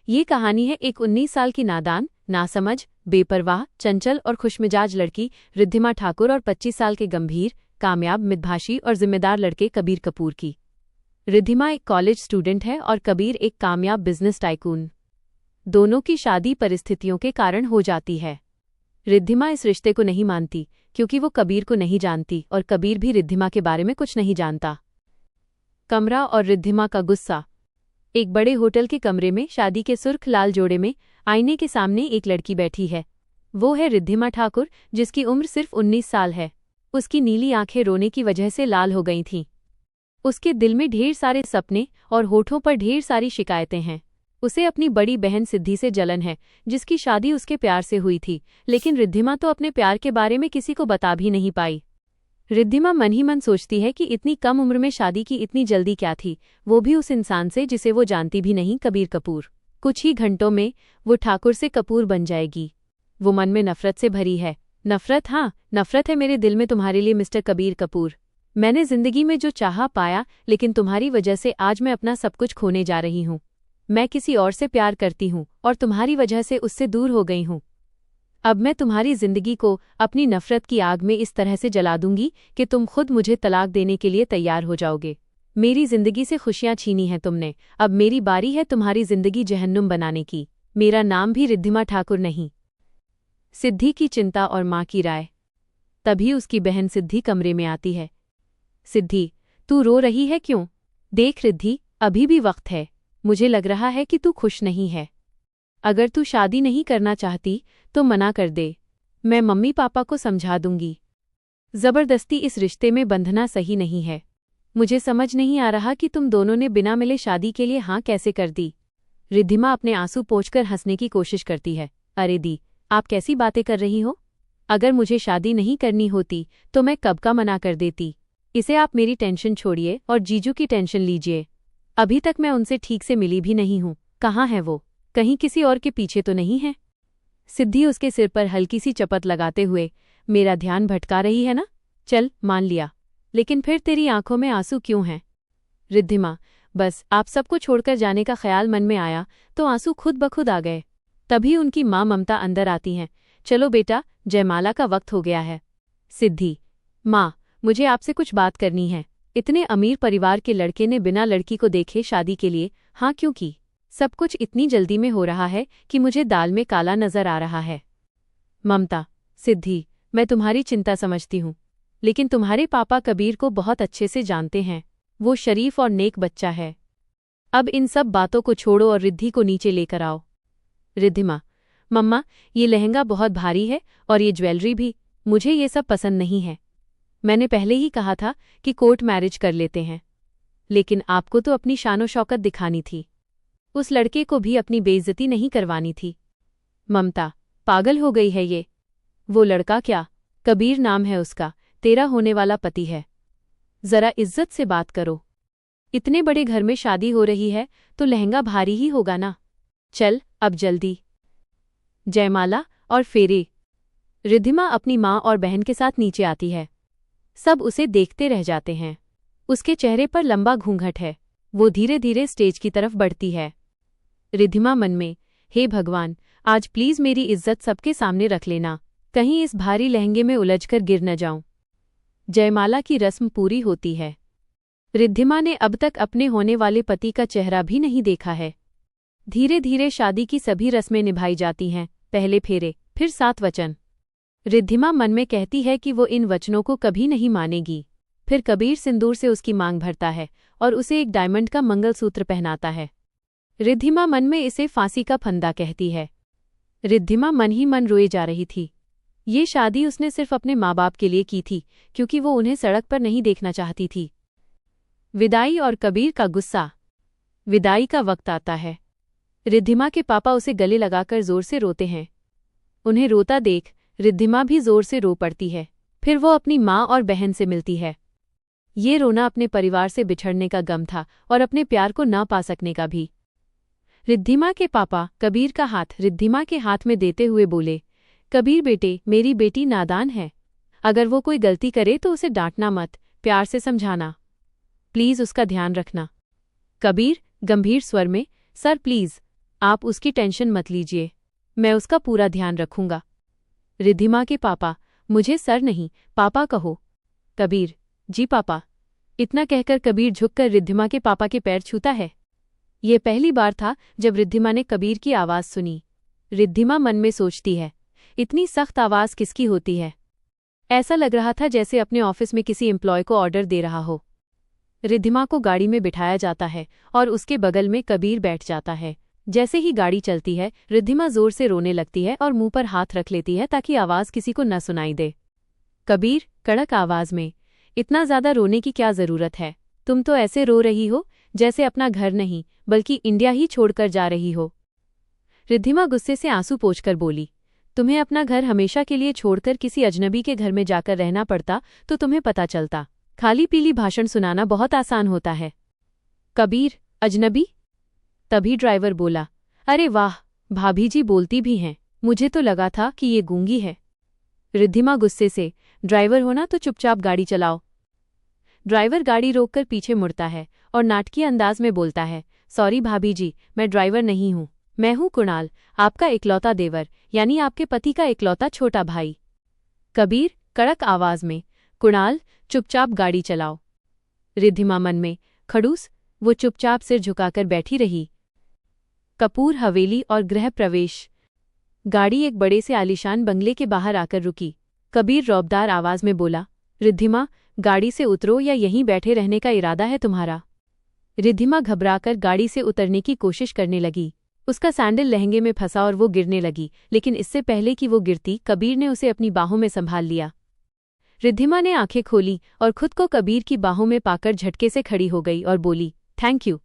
ये कहानी है एक 19 साल की नादान, नासमझ, बेपरवाह, चंचल और खुशमिजाज लड़की रिद्धिमा ठाकुर और 25 साल के गंभीर, कामयाब, मितभाषी और जिम्मेदार लड़के कबीर कपूर की। रिद्धिमा एक कॉलेज स्टूडेंट है और कबीर एक कामयाब बिजनेस टाइकून। दोनों की शादी परिस्थितियों के कारण हो जाती है। रिद्धिमा इस रिश्ते को नहीं मानती क्योंकि वो कबीर को नहीं जानती और कबीर भी रिद्धिमा के बारे में कुछ नहीं जानता। कमरा और रिद्धिमा का गुस्सा। एक बड़े होटल के कमरे में शादी के सुर्ख लाल जोड़े में आईने के सामने एक लड़की बैठी है। वो है रिद्धिमा ठाकुर, जिसकी उम्र सिर्फ 19 साल है। उसकी नीली आंखें रोने की वजह से लाल हो गई थीं। उसके दिल में ढेर सारे सपने और होठों पर ढेर सारी शिकायतें हैं। उसे अपनी बड़ी बहन सिद्धि से जलन है, जिसकी शादी उसके प्यार से हुई थी, लेकिन रिद्धिमा तो अपने प्यार के बारे में किसी को बता भी नहीं पाई। रिद्धिमा मन ही मन सोचती है कि इतनी कम उम्र में शादी की इतनी जल्दी क्या थी, वो भी उस इंसान से जिसे वो जानती भी नहीं, कबीर कपूर। कुछ ही घंटों में वो ठाकुर से कपूर बन जाएगी। वो मन में नफरत से भरी है। नफरत, हाँ, नफरत है मेरे दिल में तुम्हारे लिए मिस्टर कबीर कपूर। मैंने जिंदगी में जो चाहा पाया, लेकिन तुम्हारी वजह से आज मैं अपना सब कुछ खोने जा रही हूँ। मैं किसी और से प्यार करती हूँ और तुम्हारी वजह से उससे दूर हो गई हूँ। अब मैं तुम्हारी जिंदगी को अपनी नफरत की आग में इस तरह से जला दूंगी कि तुम खुद मुझे तलाक देने के लिए तैयार हो जाओगे। मेरी जिंदगी से खुशियां छीनी हैं तुमने, अब मेरी बारी है तुम्हारी जिंदगी जहन्नुम बनाने की। मेरा नाम भी रिद्धिमा ठाकुर नहीं। सिद्धि की चिंता और माँ की राय। तभी उसकी बहन सिद्धि कमरे में आती है। सिद्धि, तू रो रही है क्यों? देख रिद्धि, अभी भी वक्त है। मुझे लग रहा है कि तू खुश नहीं है। अगर तू शादी नहीं करना चाहती तो मना कर दे। मैं मम्मी पापा को समझा दूंगी। जबरदस्ती इस रिश्ते में बंधना सही नहीं है। मुझे समझ नहीं आ रहा कि तुम दोनों ने बिना मिले शादी के लिए हाँ कैसे कर दी। रिद्धिमा अपने आंसू पोंछकर हंसने की कोशिश करती है। अरे दी, आप कैसी बातें कर रही हो? अगर मुझे शादी नहीं करनी होती तो मैं कब का मना कर देती। इसे आप मेरी टेंशन छोड़िए और जीजू की टेंशन लीजिए। अभी तक मैं उनसे ठीक से मिली भी नहीं हूँ। कहाँ है वो? कहीं किसी और के पीछे तो नहीं है? सिद्धि उसके सिर पर हल्की सी चपत लगाते हुए, मेरा ध्यान भटका रही है ना? चल, मान लिया, लेकिन फिर तेरी आंखों में आंसू क्यों हैं? रिद्धिमा, बस आप सबको छोड़कर जाने का ख्याल मन में आया तो आंसू खुद ब खुद आ गए। तभी उनकी माँ ममता अंदर आती हैं। चलो बेटा, जयमाला का वक्त हो गया है। सिद्धि, माँ, मुझे आपसे कुछ बात करनी है। इतने अमीर परिवार के लड़के ने बिना लड़की को देखे शादी के लिए हाँ क्यों की? सब कुछ इतनी जल्दी में हो रहा है कि मुझे दाल में काला नजर आ रहा है। ममता, सिद्धि, मैं तुम्हारी चिंता समझती हूँ, लेकिन तुम्हारे पापा कबीर को बहुत अच्छे से जानते हैं। वो शरीफ और नेक बच्चा है। अब इन सब बातों को छोड़ो और रिद्धि को नीचे लेकर आओ। रिद्धिमा, मम्मा, ये लहंगा बहुत भारी है और ये ज्वेलरी भी, मुझे ये सब पसंद नहीं है। मैंने पहले ही कहा था कि कोर्ट मैरिज कर लेते हैं, लेकिन आपको तो अपनी शानो शौकत दिखानी थी। उस लड़के को भी अपनी बेइज्जती नहीं करवानी थी। ममता, पागल हो गई है ये। वो लड़का क्या, कबीर नाम है उसका, तेरा होने वाला पति है। जरा इज्जत से बात करो। इतने बड़े घर में शादी हो रही है तो लहंगा भारी ही होगा ना। चल अब जल्दी। जयमाला और फेरे। रिद्धिमा अपनी माँ और बहन के साथ नीचे आती है। सब उसे देखते रह जाते हैं। उसके चेहरे पर लंबा घूंघट है। वो धीरे धीरे स्टेज की तरफ बढ़ती है। रिद्धिमा मन में, हे भगवान, आज प्लीज मेरी इज्जत सबके सामने रख लेना, कहीं इस भारी लहंगे में उलझकर गिर न जाऊं। जयमाला की रस्म पूरी होती है। रिद्धिमा ने अब तक अपने होने वाले पति का चेहरा भी नहीं देखा है। धीरे धीरे शादी की सभी रस्में निभाई जाती हैं। पहले फेरे, फिर 7 वचन। रिद्धिमा मन में कहती है कि वो इन वचनों को कभी नहीं मानेगी। फिर कबीर सिंदूर से उसकी मांग भरता है और उसे एक डायमंड का मंगलसूत्र पहनाता है। रिद्धिमा मन में इसे फांसी का फंदा कहती है। रिद्धिमा मन ही मन रोए जा रही थी। ये शादी उसने सिर्फ अपने माँ बाप के लिए की थी, क्योंकि वो उन्हें सड़क पर नहीं देखना चाहती थी। विदाई और कबीर का गुस्सा। विदाई का वक्त आता है। रिद्धिमा के पापा उसे गले लगाकर जोर से रोते हैं। उन्हें रोता देख रिद्धिमा भी जोर से रो पड़ती है। फिर वो अपनी माँ और बहन से मिलती है। ये रोना अपने परिवार से बिछड़ने का गम था और अपने प्यार को ना पा सकने का भी। रिद्धिमा के पापा कबीर का हाथ रिद्धिमा के हाथ में देते हुए बोले, कबीर बेटे, मेरी बेटी नादान है। अगर वो कोई गलती करे तो उसे डांटना मत, प्यार से समझाना। प्लीज उसका ध्यान रखना। कबीर गंभीर स्वर में, सर प्लीज, आप उसकी टेंशन मत लीजिए, मैं उसका पूरा ध्यान रखूंगा। रिद्धिमा के पापा, मुझे सर नहीं पापा कहो। कबीर, जी पापा। इतना कहकर कबीर झुककर रिद्धिमा के पापा के पैर छूता है। ये पहली बार था जब रिद्धिमा ने कबीर की आवाज़ सुनी। रिद्धिमा मन में सोचती है, इतनी सख्त आवाज़ किसकी होती है। ऐसा लग रहा था जैसे अपने ऑफिस में किसी एम्प्लॉय को ऑर्डर दे रहा हो। रिद्धिमा को गाड़ी में बिठाया जाता है और उसके बगल में कबीर बैठ जाता है। जैसे ही गाड़ी चलती है, रिद्धिमा जोर से रोने लगती है और मुंह पर हाथ रख लेती है ताकि आवाज़ किसी को न सुनाई दे। कबीर कड़क आवाज़ में, इतना ज़्यादा रोने की क्या ज़रूरत है? तुम तो ऐसे रो रही हो जैसे अपना घर नहीं बल्कि इंडिया ही छोड़कर जा रही हो। रिद्धिमा गुस्से से आंसू पोंछकर बोली, तुम्हें अपना घर हमेशा के लिए छोड़कर किसी अजनबी के घर में जाकर रहना पड़ता तो तुम्हें पता चलता। खाली पीली भाषण सुनाना बहुत आसान होता है। कबीर, अजनबी? तभी ड्राइवर बोला, अरे वाह, भाभी जी बोलती भी हैं, मुझे तो लगा था कि ये गूंगी है। रिद्धिमा गुस्से से, ड्राइवर हो ना तो चुपचाप गाड़ी चलाओ। ड्राइवर गाड़ी रोककर पीछे मुड़ता है और नाटकीय अंदाज में बोलता है, सॉरी भाभी जी, मैं ड्राइवर नहीं हूँ, मैं हूँ कुणाल, आपका इकलौता देवर, यानी आपके पति का इकलौता छोटा भाई। कबीर कड़क आवाज में, कुणाल, चुपचाप गाड़ी चलाओ। रिद्धिमा मन में, खड़ूस, वो चुपचाप सिर झुकाकर बैठी रही। कपूर हवेली और गृह प्रवेश। गाड़ी एक बड़े से आलीशान बंगले के बाहर आकर रुकी। कबीर रौबदार आवाज में बोला, रिद्धिमा, गाड़ी से उतरो या यहीं बैठे रहने का इरादा है तुम्हारा? रिद्धिमा घबराकर गाड़ी से उतरने की कोशिश करने लगी। उसका सैंडल लहंगे में फंसा और वो गिरने लगी, लेकिन इससे पहले कि वो गिरती, कबीर ने उसे अपनी बाहों में संभाल लिया। रिद्धिमा ने आंखें खोली और खुद को कबीर की बाहों में पाकर झटके से खड़ी हो गई और बोली, थैंक यू।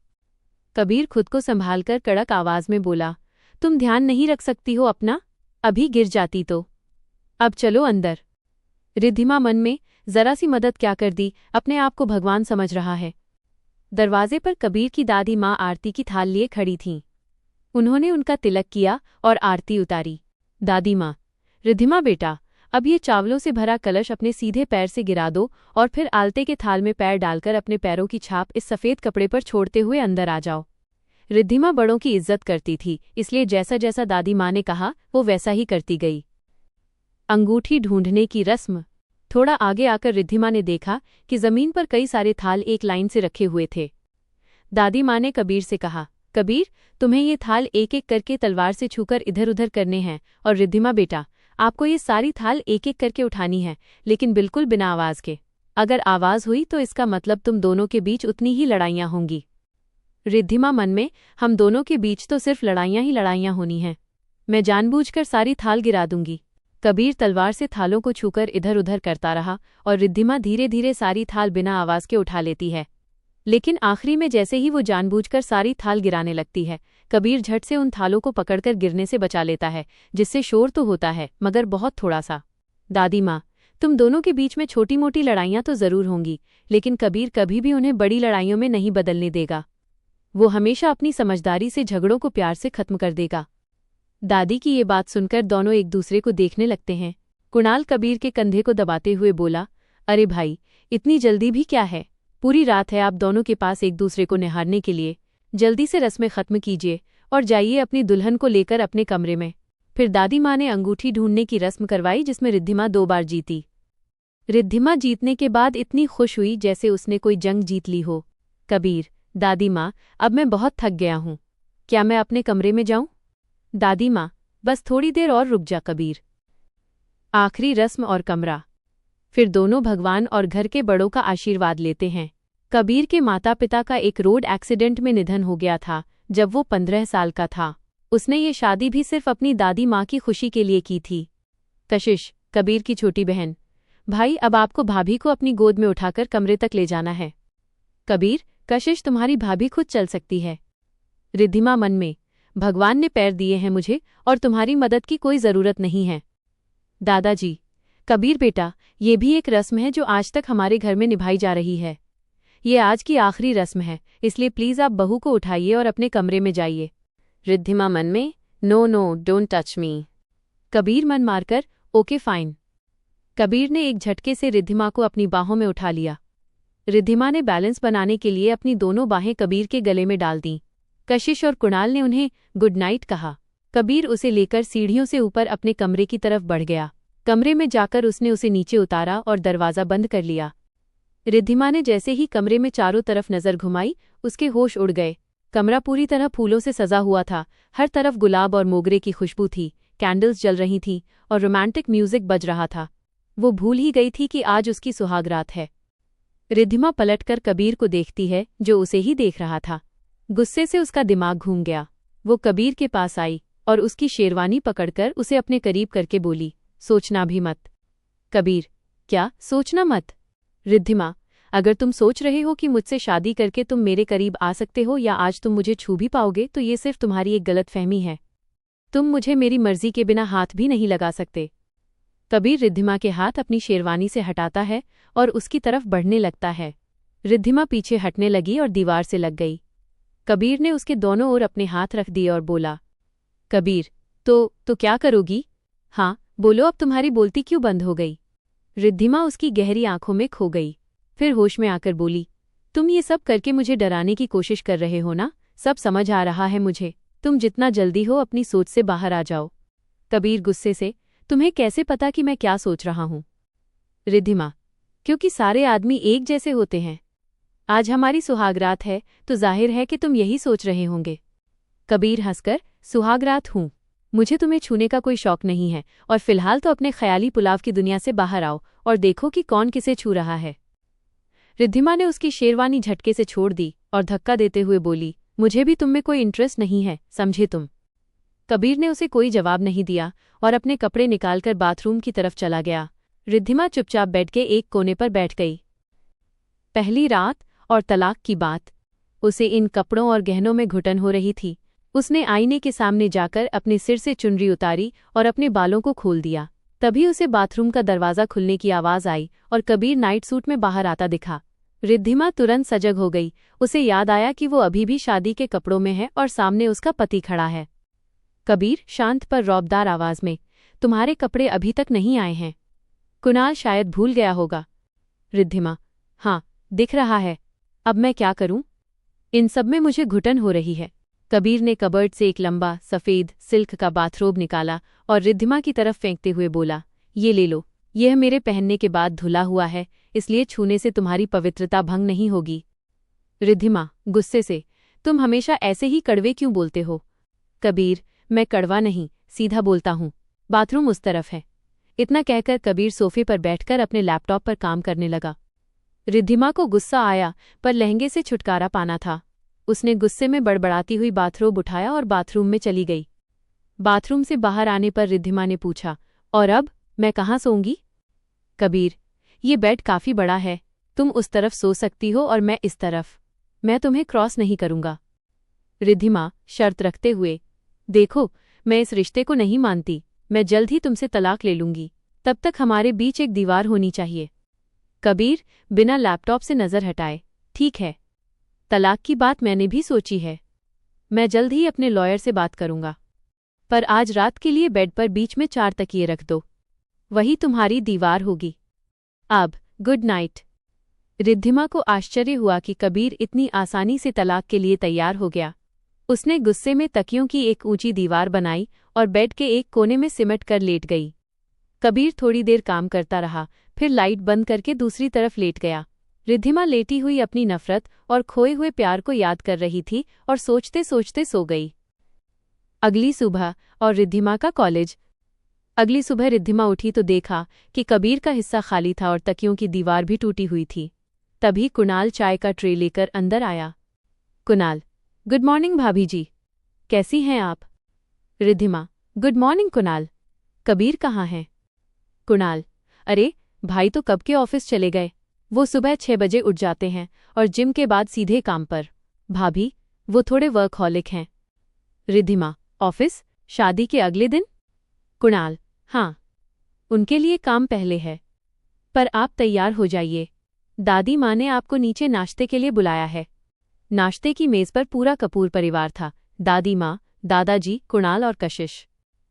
कबीर खुद को संभालकर कड़क आवाज में बोला, तुम ध्यान नहीं रख सकती हो अपना? अभी गिर जाती तो। अब चलो अंदर। रिद्धिमा मन में, जरा सी मदद क्या कर दी, अपने आप को भगवान समझ रहा है। दरवाजे पर कबीर की दादी माँ आरती की थाल लिए खड़ी थीं। उन्होंने उनका तिलक किया और आरती उतारी। दादी माँ, रिद्धिमा बेटा, अब ये चावलों से भरा कलश अपने सीधे पैर से गिरा दो और फिर आलते के थाल में पैर डालकर अपने पैरों की छाप इस सफ़ेद कपड़े पर छोड़ते हुए अंदर आ जाओ। रिद्धिमा बड़ों की इज्जत करती थी, इसलिए जैसा जैसा दादी माँ ने कहा वो वैसा ही करती गई। अंगूठी ढूंढने की रस्म। थोड़ा आगे आकर रिद्धिमा ने देखा कि जमीन पर कई सारे थाल एक लाइन से रखे हुए थे। दादी माँ ने कबीर से कहा, कबीर, तुम्हें ये थाल एक एक करके तलवार से छूकर इधर उधर करने हैं, और रिद्धिमा बेटा, आपको ये सारी थाल एक एक करके उठानी है, लेकिन बिल्कुल बिना आवाज़ के। अगर आवाज़ हुई तो इसका मतलब तुम दोनों के बीच उतनी ही लड़ाइयाँ होंगी। रिद्धिमा मन में, हम दोनों के बीच तो सिर्फ लड़ाइयाँ ही लड़ाइयाँ होनी हैं। मैं जानबूझकर सारी थाल गिरा दूंगी। कबीर तलवार से थालों को छूकर इधर उधर करता रहा और रिद्धिमा धीरे धीरे सारी थाल बिना आवाज़ के उठा लेती है। लेकिन आखिरी में जैसे ही वो जानबूझकर सारी थाल गिराने लगती है, कबीर झट से उन थालों को पकड़कर गिरने से बचा लेता है, जिससे शोर तो होता है मगर बहुत थोड़ा सा। दादी माँ, तुम दोनों के बीच में छोटी मोटी लड़ाइयाँ तो ज़रूर होंगी, लेकिन कबीर कभी भी उन्हें बड़ी लड़ाइयों में नहीं बदलने देगा। वो हमेशा अपनी समझदारी से झगड़ों को प्यार से खत्म कर देगा। दादी की ये बात सुनकर दोनों एक दूसरे को देखने लगते हैं। कुणाल कबीर के कंधे को दबाते हुए बोला, अरे भाई, इतनी जल्दी भी क्या है? पूरी रात है आप दोनों के पास एक दूसरे को निहारने के लिए। जल्दी से रस्में खत्म कीजिए और जाइए अपनी दुल्हन को लेकर अपने कमरे में। फिर दादी माँ ने अंगूठी ढूंढने की रस्म करवाई, जिसमें रिद्धिमा 2 बार जीती। रिद्धिमा जीतने के बाद इतनी खुश हुई जैसे उसने कोई जंग जीत ली हो। कबीर, दादी माँ, अब मैं बहुत थक गया हूँ, क्या मैं अपने कमरे में जाऊँ? दादी माँ, बस थोड़ी देर और रुक जा कबीर। आखिरी रस्म और कमरा। फिर दोनों भगवान और घर के बड़ों का आशीर्वाद लेते हैं। कबीर के माता पिता का एक रोड एक्सीडेंट में निधन हो गया था जब वो 15 साल का था। उसने ये शादी भी सिर्फ अपनी दादी माँ की खुशी के लिए की थी। कशिश, कबीर की छोटी बहन, भाई, अब आपको भाभी को अपनी गोद में उठाकर कमरे तक ले जाना है। कबीर, कशिश, तुम्हारी भाभी खुद चल सकती है। रिद्धिमा मन में, भगवान ने पैर दिए हैं मुझे और तुम्हारी मदद की कोई ज़रूरत नहीं है। दादाजी, कबीर बेटा, ये भी एक रस्म है जो आज तक हमारे घर में निभाई जा रही है। ये आज की आखिरी रस्म है, इसलिए प्लीज़ आप बहू को उठाइए और अपने कमरे में जाइए। रिद्धिमा मन में, no no, don't touch me. Kabir मन मारकर, ओके फाइन। कबीर ने एक झटके से रिद्धिमा को अपनी बाहों में उठा लिया। रिद्धिमा ने बैलेंस बनाने के लिए अपनी दोनों बाहें कबीर के गले में डाल दीं। कशिश और कुणाल ने उन्हें गुड नाइट कहा। कबीर उसे लेकर सीढ़ियों से ऊपर अपने कमरे की तरफ बढ़ गया। कमरे में जाकर उसने उसे नीचे उतारा और दरवाज़ा बंद कर लिया। रिद्धिमा ने जैसे ही कमरे में चारों तरफ नज़र घुमाई, उसके होश उड़ गए। कमरा पूरी तरह फूलों से सजा हुआ था। हर तरफ गुलाब और मोगरे की खुशबू थी, कैंडल्स जल रही थीं और रोमांटिक म्यूजिक बज रहा था। वो भूल ही गई थी कि आज उसकी सुहागरात है। रिद्धिमा पलटकर कबीर को देखती है, जो उसे ही देख रहा था। गुस्से से उसका दिमाग घूम गया। वो कबीर के पास आई और उसकी शेरवानी पकड़कर उसे अपने करीब करके बोली, सोचना भी मत। कबीर, क्या सोचना मत? रिद्धिमा, अगर तुम सोच रहे हो कि मुझसे शादी करके तुम मेरे करीब आ सकते हो या आज तुम मुझे छू भी पाओगे, तो ये सिर्फ तुम्हारी एक गलतफहमी है। तुम मुझे मेरी मर्जी के बिना हाथ भी नहीं लगा सकते। कबीर रिद्धिमा के हाथ अपनी शेरवानी से हटाता है और उसकी तरफ बढ़ने लगता है। रिद्धिमा पीछे हटने लगी और दीवार से लग गई। कबीर ने उसके दोनों ओर अपने हाथ रख दिए और बोला, कबीर, तो क्या करोगी? हाँ, बोलो, अब तुम्हारी बोलती क्यों बंद हो गई? रिद्धिमा उसकी गहरी आंखों में खो गई। फिर होश में आकर बोली, तुम ये सब करके मुझे डराने की कोशिश कर रहे हो ना? सब समझ आ रहा है मुझे। तुम जितना जल्दी हो अपनी सोच से बाहर आ जाओ। कबीर गुस्से से, तुम्हें कैसे पता कि मैं क्या सोच रहा हूं? रिद्धिमा, क्योंकि सारे आदमी एक जैसे होते हैं। आज हमारी सुहागरात है तो जाहिर है कि तुम यही सोच रहे होंगे। कबीर हंसकर, सुहागरात हूं, मुझे तुम्हें छूने का कोई शौक नहीं है और फिलहाल तो अपने ख्याली पुलाव की दुनिया से बाहर आओ और देखो कि कौन किसे छू रहा है। रिद्धिमा ने उसकी शेरवानी झटके से छोड़ दी और धक्का देते हुए बोली, मुझे भी तुम में कोई इंटरेस्ट नहीं है, समझे तुम? कबीर ने उसे कोई जवाब नहीं दिया और अपने कपड़े निकालकर बाथरूम की तरफ चला गया। रिद्धिमा चुपचाप बेड के एक कोने पर बैठ गई। पहली रात और तलाक की बात। उसे इन कपड़ों और गहनों में घुटन हो रही थी। उसने आईने के सामने जाकर अपने सिर से चुनरी उतारी और अपने बालों को खोल दिया। तभी उसे बाथरूम का दरवाज़ा खुलने की आवाज़ आई और कबीर नाइट सूट में बाहर आता दिखा। रिद्धिमा तुरंत सजग हो गई। उसे याद आया कि वो अभी भी शादी के कपड़ों में है और सामने उसका पति खड़ा है। कबीर शांत पर रौबदार आवाज़ में, तुम्हारे कपड़े अभी तक नहीं आए हैं। कुणाल शायद भूल गया होगा। रिद्धिमा, हाँ, दिख रहा है। अब मैं क्या करूं? इन सब में मुझे घुटन हो रही है। कबीर ने कबर्ड से एक लंबा सफ़ेद सिल्क का बाथरोब निकाला और रिद्धिमा की तरफ फेंकते हुए बोला, ये ले लो, यह मेरे पहनने के बाद धुला हुआ है, इसलिए छूने से तुम्हारी पवित्रता भंग नहीं होगी। रिद्धिमा गुस्से से, तुम हमेशा ऐसे ही कड़वे क्यों बोलते हो? कबीर, मैं कड़वा नहीं, सीधा बोलता हूँ। बाथरूम उस तरफ है। इतना कहकर कबीर सोफे पर बैठकर अपने लैपटॉप पर काम करने लगा। रिद्धिमा को गुस्सा आया, पर लहंगे से छुटकारा पाना था। उसने गुस्से में बड़बड़ाती हुई बाथरोब उठाया और बाथरूम में चली गई। बाथरूम से बाहर आने पर रिद्धिमा ने पूछा, और अब मैं कहाँ सोऊंगी? कबीर, ये बेड काफ़ी बड़ा है, तुम उस तरफ सो सकती हो और मैं इस तरफ। मैं तुम्हें क्रॉस नहीं करूंगा। रिद्धिमा शर्त रखते हुए, देखो, मैं इस रिश्ते को नहीं मानती। मैं जल्द ही तुमसे तलाक ले लूंगी। तब तक हमारे बीच एक दीवार होनी चाहिए। कबीर बिना लैपटॉप से नज़र हटाए, ठीक है, तलाक की बात मैंने भी सोची है। मैं जल्द ही अपने लॉयर से बात करूंगा, पर आज रात के लिए बेड पर बीच में 4 तकिए रख दो, वही तुम्हारी दीवार होगी। अब गुड नाइट। रिद्धिमा को आश्चर्य हुआ कि कबीर इतनी आसानी से तलाक के लिए तैयार हो गया। उसने गुस्से में तकियों की एक ऊंची दीवार बनाई और बेड के एक कोने में सिमट कर लेट गई। कबीर थोड़ी देर काम करता रहा, फिर लाइट बंद करके दूसरी तरफ लेट गया। रिद्धिमा लेटी हुई अपनी नफरत और खोए हुए प्यार को याद कर रही थी और सोचते सोचते सो गई। अगली सुबह और रिद्धिमा का कॉलेज। अगली सुबह रिद्धिमा उठी तो देखा कि कबीर का हिस्सा खाली था और तकियों की दीवार भी टूटी हुई थी। तभी कुणाल चाय का ट्रे लेकर अंदर आया। कुणाल, गुड मॉर्निंग भाभी जी, कैसी हैं आप? रिद्धिमा, गुड मॉर्निंग कुणाल, कबीर कहाँ हैं? कुणाल, अरे भाई तो कब के ऑफिस चले गए, वो सुबह 6 बजे उठ जाते हैं और जिम के बाद सीधे काम पर। भाभी, वो थोड़े वर्कहॉलिक हैं। रिद्धिमा, ऑफिस, शादी के अगले दिन? कुणाल, हाँ, उनके लिए काम पहले है, पर आप तैयार हो जाइए, दादी माँ ने आपको नीचे नाश्ते के लिए बुलाया है। नाश्ते की मेज पर पूरा कपूर परिवार था, दादी माँ, दादाजी, कुणाल और कशिश।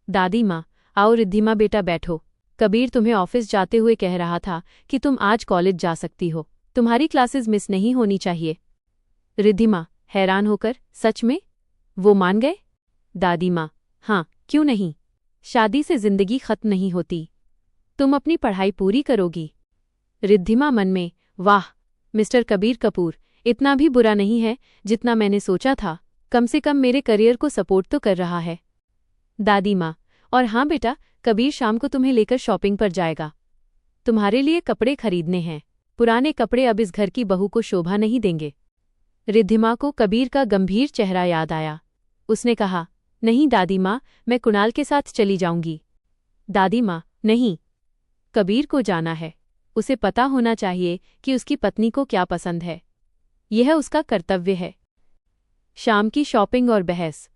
दादी माँ, आओ रिद्धिमा बेटा बैठो, कबीर तुम्हें ऑफिस जाते हुए कह रहा था कि तुम आज कॉलेज जा सकती हो, तुम्हारी क्लासेस मिस नहीं होनी चाहिए। रिद्धिमा हैरान होकर, सच में? वो मान गए? दादी माँ, हाँ, क्यों नहीं। शादी से जिंदगी खत्म नहीं होती। तुम अपनी पढ़ाई पूरी करोगी। रिद्धिमा मन में, वाह, मिस्टर कबीर कपूर इतना भी बुरा नहीं है जितना मैंने सोचा था, कम से कम मेरे करियर को सपोर्ट तो कर रहा है। दादी माँ, और हाँ बेटा, कबीर शाम को तुम्हें लेकर शॉपिंग पर जाएगा। तुम्हारे लिए कपड़े खरीदने हैं। पुराने कपड़े अब इस घर की बहू को शोभा नहीं देंगे। रिद्धिमा को कबीर का गंभीर चेहरा याद आया। उसने कहा, नहीं दादी माँ, मैं कुणाल के साथ चली जाऊंगी। दादी माँ, नहीं, कबीर को जाना है। उसे पता होना चाहिए कि उसकी पत्नी को क्या पसंद है। यह उसका कर्तव्य है। शाम की शॉपिंग और बहस।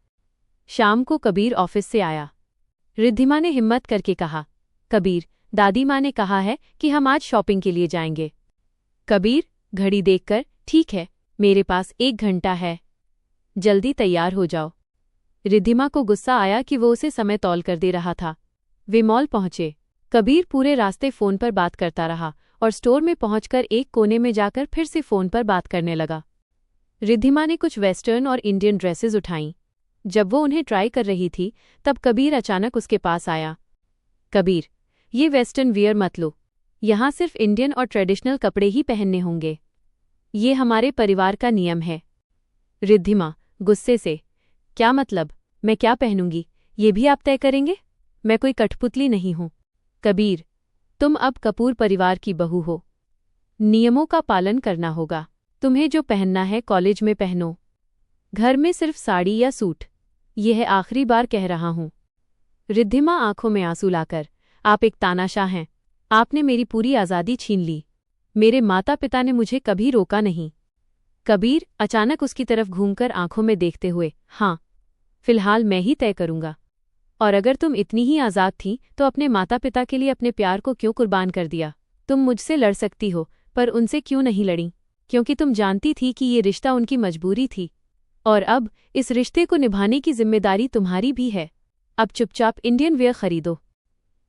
शाम को कबीर ऑफिस से आया। रिद्धिमा ने हिम्मत करके कहा, कबीर, दादी माँ ने कहा है कि हम आज शॉपिंग के लिए जाएंगे। कबीर घड़ी देखकर, ठीक है, मेरे पास 1 घंटा है, जल्दी तैयार हो जाओ। रिद्धिमा को गुस्सा आया कि वो उसे समय तौल कर दे रहा था। वे मॉल पहुंचे। कबीर पूरे रास्ते फोन पर बात करता रहा और स्टोर में पहुंचकर एक कोने में जाकर फिर से फोन पर बात करने लगा। रिद्धिमा ने कुछ वेस्टर्न और इंडियन ड्रेसेस उठाईं। जब वो उन्हें ट्राई कर रही थी तब कबीर अचानक उसके पास आया। कबीर, ये वेस्टर्न वियर मत लो, यहाँ सिर्फ इंडियन और ट्रेडिशनल कपड़े ही पहनने होंगे। ये हमारे परिवार का नियम है। रिद्धिमा गुस्से से, क्या मतलब, मैं क्या पहनूंगी ये भी आप तय करेंगे? मैं कोई कठपुतली नहीं हूं। कबीर, तुम अब कपूर परिवार की बहू हो। नियमों का पालन करना होगा। तुम्हें जो पहनना है कॉलेज में पहनो, घर में सिर्फ साड़ी या सूट। यह आखिरी बार कह रहा हूं। रिद्धिमा आंखों में आंसू लाकर, आप एक तानाशाह हैं। आपने मेरी पूरी आज़ादी छीन ली। मेरे माता पिता ने मुझे कभी रोका नहीं। कबीर अचानक उसकी तरफ घूमकर आंखों में देखते हुए, हाँ, फिलहाल मैं ही तय करूंगा। और अगर तुम इतनी ही आज़ाद थी तो अपने माता पिता के लिए अपने प्यार को क्यों कुर्बान कर दिया? तुम मुझसे लड़ सकती हो, पर उनसे क्यों नहीं लड़ी? क्योंकि तुम जानती थी कि ये रिश्ता उनकी मजबूरी थी। और अब इस रिश्ते को निभाने की जिम्मेदारी तुम्हारी भी है। अब चुपचाप इंडियन वेयर खरीदो।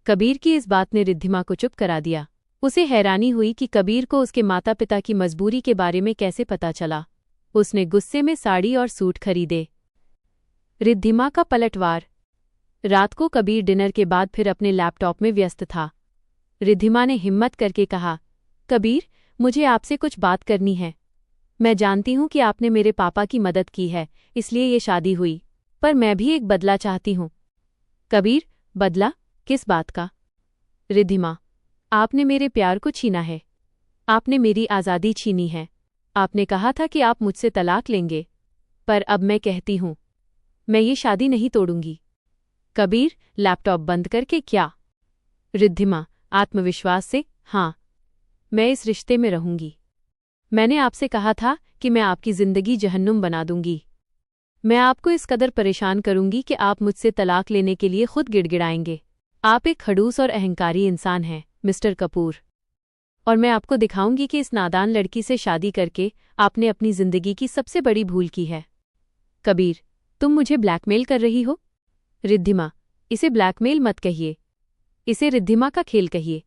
कबीर की इस बात ने रिद्धिमा को चुप करा दिया। उसे हैरानी हुई कि कबीर को उसके माता पिता की मजबूरी के बारे में कैसे पता चला। उसने गुस्से में साड़ी और सूट खरीदे। रिद्धिमा का पलटवार। रात को कबीर डिनर के बाद फिर अपने लैपटॉप में व्यस्त था। रिद्धिमा ने हिम्मत करके कहा, कबीर, मुझे आपसे कुछ बात करनी है। मैं जानती हूं कि आपने मेरे पापा की मदद की है, इसलिए ये शादी हुई, पर मैं भी एक बदला चाहती हूं। कबीर, बदला? किस बात का? रिद्धिमा, आपने मेरे प्यार को छीना है। आपने मेरी आज़ादी छीनी है। आपने कहा था कि आप मुझसे तलाक लेंगे, पर अब मैं कहती हूं, मैं ये शादी नहीं तोड़ूंगी। कबीर लैपटॉप बंद करके, क्या? रिद्धिमा आत्मविश्वास से, हाँ, मैं इस रिश्ते में रहूंगी। मैंने आपसे कहा था कि मैं आपकी जिंदगी जहन्नुम बना दूंगी। मैं आपको इस कदर परेशान करूंगी कि आप मुझसे तलाक लेने के लिए खुद गिड़गिड़ाएंगे। आप एक खड़ूस और अहंकारी इंसान हैं, मिस्टर कपूर। और मैं आपको दिखाऊंगी कि इस नादान लड़की से शादी करके आपने अपनी जिंदगी की सबसे बड़ी भूल की है। कबीर, तुम मुझे ब्लैकमेल कर रही हो? रिद्धिमा, इसे ब्लैकमेल मत कहिए, इसे रिद्धिमा का खेल कहिए।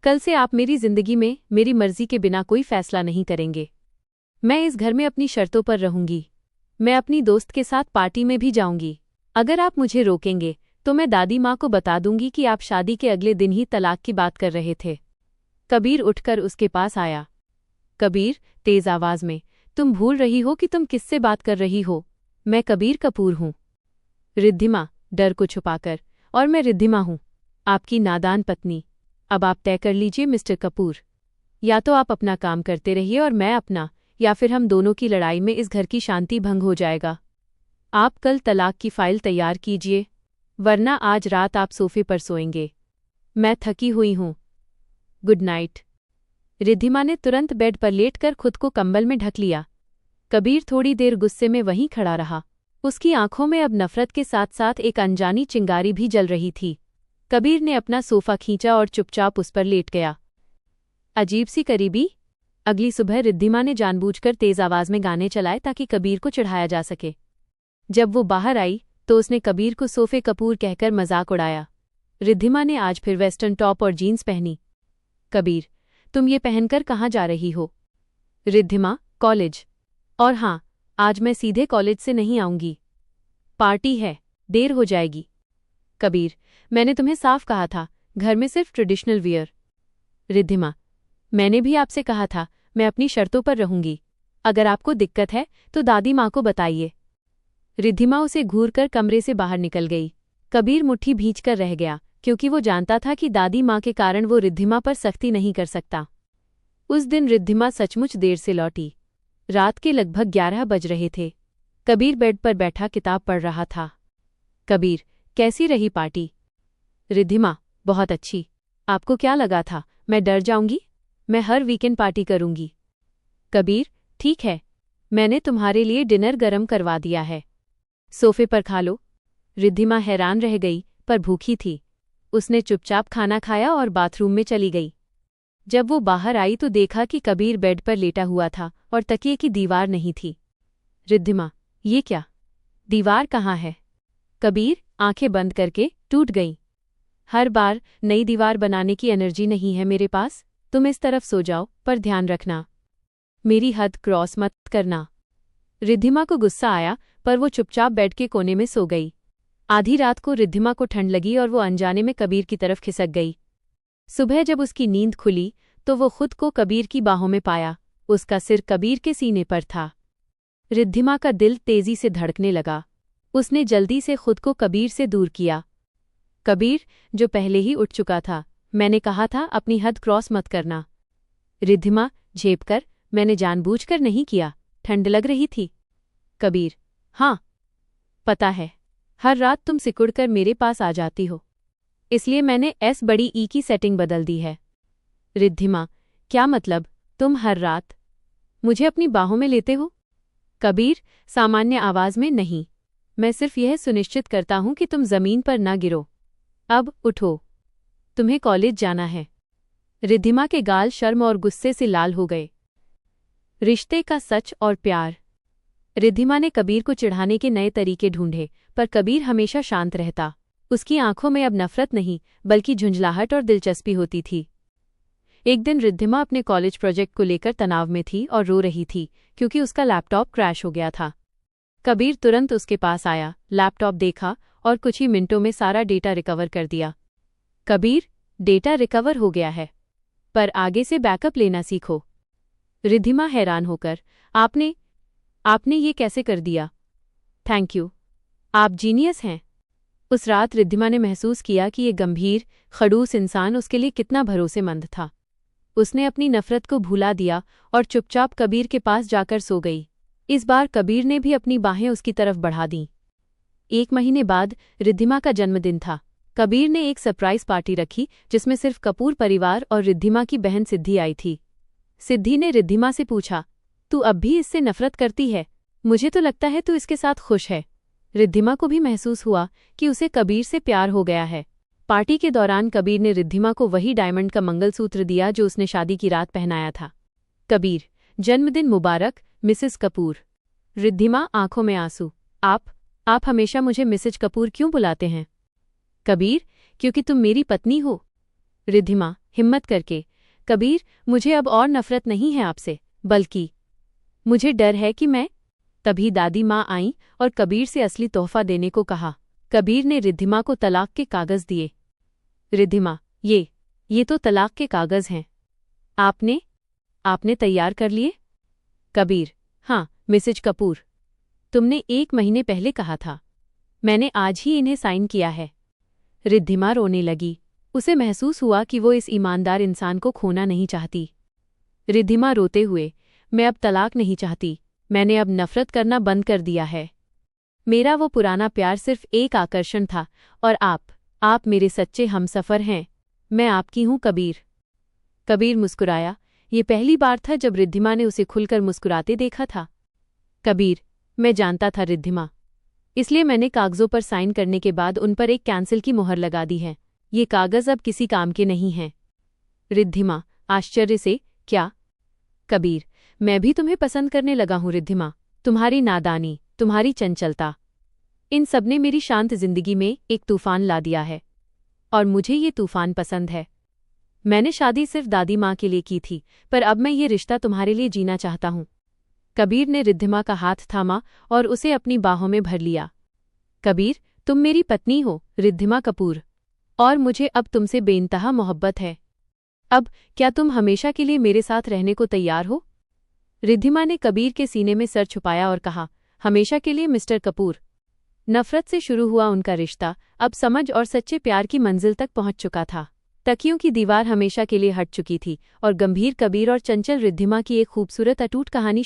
कल से आप मेरी जिंदगी में मेरी मर्जी के बिना कोई फैसला नहीं करेंगे। मैं इस घर में अपनी शर्तों पर रहूंगी। मैं अपनी दोस्त के साथ पार्टी में भी जाऊंगी। अगर आप मुझे रोकेंगे तो मैं दादी माँ को बता दूंगी कि आप शादी के अगले दिन ही तलाक की बात कर रहे थे। कबीर उठकर उसके पास आया। कबीर तेज आवाज में, तुम भूल रही हो कि तुम किससे बात कर रही हो। मैं कबीर कपूर हूं। रिद्धिमा डर को छुपाकर, और मैं रिद्धिमा हूं, आपकी नादान पत्नी। अब आप तय कर लीजिए मिस्टर कपूर। या तो आप अपना काम करते रहिए और मैं अपना, या फिर हम दोनों की लड़ाई में इस घर की शांति भंग हो जाएगा। आप कल तलाक की फाइल तैयार कीजिए, वरना आज रात आप सोफे पर सोएंगे। मैं थकी हुई हूं। Good night. रिद्धिमा ने तुरंत बेड पर लेटकर खुद को कंबल में ढक लिया। कबीर थोड़ी देर गुस्से में वहीं खड़ा रहा। उसकी आंखों में अब नफरत के साथ साथ एक अनजानी चिंगारी भी जल रही थी। कबीर ने अपना सोफा खींचा और चुपचाप उस पर लेट गया। अजीब सी करीबी। अगली सुबह रिद्धिमा ने जानबूझकर तेज आवाज में गाने चलाए ताकि कबीर को चिढ़ाया जा सके। जब वो बाहर आई तो उसने कबीर को सोफे कपूर कहकर मजाक उड़ाया। रिद्धिमा ने आज फिर वेस्टर्न टॉप और जीन्स पहनी। कबीर, तुम ये पहनकर कहाँ जा रही हो? रिद्धिमा, कॉलेज। और हाँ, आज मैं सीधे कॉलेज से नहीं आऊंगी। पार्टी है, देर हो जाएगी। कबीर, मैंने तुम्हें साफ कहा था, घर में सिर्फ ट्रेडिशनल वियर। रिद्धिमा, मैंने भी आपसे कहा था, मैं अपनी शर्तों पर रहूंगी। अगर आपको दिक्कत है तो दादी माँ को बताइए। रिद्धिमा उसे घूरकर कमरे से बाहर निकल गई। कबीर मुट्ठी भींचकर रह गया, क्योंकि वो जानता था कि दादी माँ के कारण वो रिद्धिमा पर सख्ती नहीं कर सकता। उस दिन रिद्धिमा सचमुच देर से लौटी। रात के लगभग 11 बज रहे थे। कबीर बेड पर बैठा किताब पढ़ रहा था। कबीर, कैसी रही पार्टी? रिद्धिमा, बहुत अच्छी। आपको क्या लगा था मैं डर जाऊंगी? मैं हर वीकेंड पार्टी करूंगी। कबीर, ठीक है, मैंने तुम्हारे लिए डिनर गरम करवा दिया है, सोफे पर खा लो। रिद्धिमा हैरान रह गई, पर भूखी थी। उसने चुपचाप खाना खाया और बाथरूम में चली गई। जब वो बाहर आई तो देखा कि कबीर बेड पर लेटा हुआ था और तकिए की दीवार नहीं थी। रिद्धिमा, ये क्या? दीवार कहाँ है? कबीर आंखें बंद करके टूट गई। हर बार नई दीवार बनाने की एनर्जी नहीं है मेरे पास। तुम इस तरफ सो जाओ, पर ध्यान रखना, मेरी हद क्रॉस मत करना। रिद्धिमा को गुस्सा आया, पर वो चुपचाप बेड के कोने में सो गई। आधी रात को रिद्धिमा को ठंड लगी और वो अनजाने में कबीर की तरफ खिसक गई। सुबह जब उसकी नींद खुली तो वो खुद को कबीर की बाहों में पाया। उसका सिर कबीर के सीने पर था। रिद्धिमा का दिल तेजी से धड़कने लगा। उसने जल्दी से खुद को कबीर से दूर किया। कबीर, जो पहले ही उठ चुका था, मैंने कहा था अपनी हद क्रॉस मत करना। रिद्धिमा झेपकर, मैंने जानबूझकर नहीं किया, ठंड लग रही थी। कबीर, हाँ, पता है, हर रात तुम सिकुड़कर मेरे पास आ जाती हो, इसलिए मैंने एस बड़ी ई की सेटिंग बदल दी है। रिद्धिमा, क्या मतलब? तुम हर रात मुझे अपनी बाहों में लेते हो? कबीर सामान्य आवाज में, नहीं, मैं सिर्फ यह सुनिश्चित करता हूं कि तुम जमीन पर न गिरो। अब उठो, तुम्हें कॉलेज जाना है। रिद्धिमा के गाल शर्म और गुस्से से लाल हो गए। रिश्ते का सच और प्यार। रिद्धिमा ने कबीर को चिढ़ाने के नए तरीके ढूंढे, पर कबीर हमेशा शांत रहता। उसकी आंखों में अब नफरत नहीं, बल्कि झुंझलाहट और दिलचस्पी होती थी। एक दिन रिद्धिमा अपने कॉलेज प्रोजेक्ट को लेकर तनाव में थी और रो रही थी, क्योंकि उसका लैपटॉप क्रैश हो गया था। कबीर तुरंत उसके पास आया, लैपटॉप देखा और कुछ ही मिनटों में सारा डेटा रिकवर कर दिया। कबीर, डेटा रिकवर हो गया है, पर आगे से बैकअप लेना सीखो। रिद्धिमा हैरान होकर, आपने ये कैसे कर दिया? थैंक यू, आप जीनियस हैं। उस रात रिद्धिमा ने महसूस किया कि ये गंभीर, खड़ूस इंसान उसके लिए कितना भरोसेमंद था। उसने अपनी नफरत को भुला दिया और चुपचाप कबीर के पास जाकर सो गई। इस बार कबीर ने भी अपनी बाहें उसकी तरफ बढ़ा दीं। 1 महीने बाद रिद्धिमा का जन्मदिन था। कबीर ने एक सरप्राइज पार्टी रखी, जिसमें सिर्फ कपूर परिवार और रिद्धिमा की बहन सिद्धि आई थी। सिद्धि ने रिद्धिमा से पूछा, तू अब भी इससे नफरत करती है? मुझे तो लगता है तू इसके साथ खुश है। रिद्धिमा को भी महसूस हुआ कि उसे कबीर से प्यार हो गया है। पार्टी के दौरान कबीर ने रिद्धिमा को वही डायमंड का मंगलसूत्र दिया जो उसने शादी की रात पहनाया था। कबीर, जन्मदिन मुबारक मिसेस कपूर। रिद्धिमा आंखों में आंसू, आप हमेशा मुझे मिसेज कपूर क्यों बुलाते हैं? कबीर, क्योंकि तुम मेरी पत्नी हो। रिद्धिमा हिम्मत करके, कबीर, मुझे अब और नफरत नहीं है आपसे, बल्कि मुझे डर है कि मैं। तभी दादी माँ आईं और कबीर से असली तोहफा देने को कहा। कबीर ने रिद्धिमा को तलाक के कागज दिए। रिद्धिमा, ये तो तलाक के कागज हैं। आपने तैयार कर लिए? कबीर, हाँ मिसेज कपूर, तुमने 1 महीने पहले कहा था, मैंने आज ही इन्हें साइन किया है। रिद्धिमा रोने लगी। उसे महसूस हुआ कि वो इस ईमानदार इंसान को खोना नहीं चाहती। रिद्धिमा रोते हुए, मैं अब तलाक नहीं चाहती, मैंने अब नफरत करना बंद कर दिया है। मेरा वो पुराना प्यार सिर्फ एक आकर्षण था, और आप मेरे सच्चे हमसफर हैं। मैं आपकी हूँ कबीर। कबीर मुस्कुराया। ये पहली बार था जब रिद्धिमा ने उसे खुलकर मुस्कुराते देखा था। कबीर, मैं जानता था रिद्धिमा, इसलिए मैंने कागजों पर साइन करने के बाद उन पर एक कैंसिल की मोहर लगा दी है। ये कागज अब किसी काम के नहीं हैं। रिद्धिमा आश्चर्य से, क्या? कबीर, मैं भी तुम्हें पसंद करने लगा हूँ रिद्धिमा। तुम्हारी नादानी, तुम्हारी चंचलता, इन सब ने मेरी शांत जिंदगी में एक तूफान ला दिया है, और मुझे ये तूफान पसंद है। मैंने शादी सिर्फ दादी माँ के लिए की थी, पर अब मैं ये रिश्ता तुम्हारे लिए जीना चाहता हूँ। कबीर ने रिद्धिमा का हाथ थामा और उसे अपनी बाहों में भर लिया। कबीर, तुम मेरी पत्नी हो, रिद्धिमा कपूर, और मुझे अब तुमसे बेइंतहा मोहब्बत है। अब क्या तुम हमेशा के लिए मेरे साथ रहने को तैयार हो? रिद्धिमा ने कबीर के सीने में सर छुपाया और कहा, हमेशा के लिए मिस्टर कपूर। नफरत से शुरू हुआ उनका रिश्ता अब समझ और सच्चे प्यार की मंजिल तक पहुंच चुका था। तकियों की दीवार हमेशा के लिए हट चुकी थी और गंभीर कबीर और चंचल रिद्धिमा की एक खूबसूरत अटूट कहानी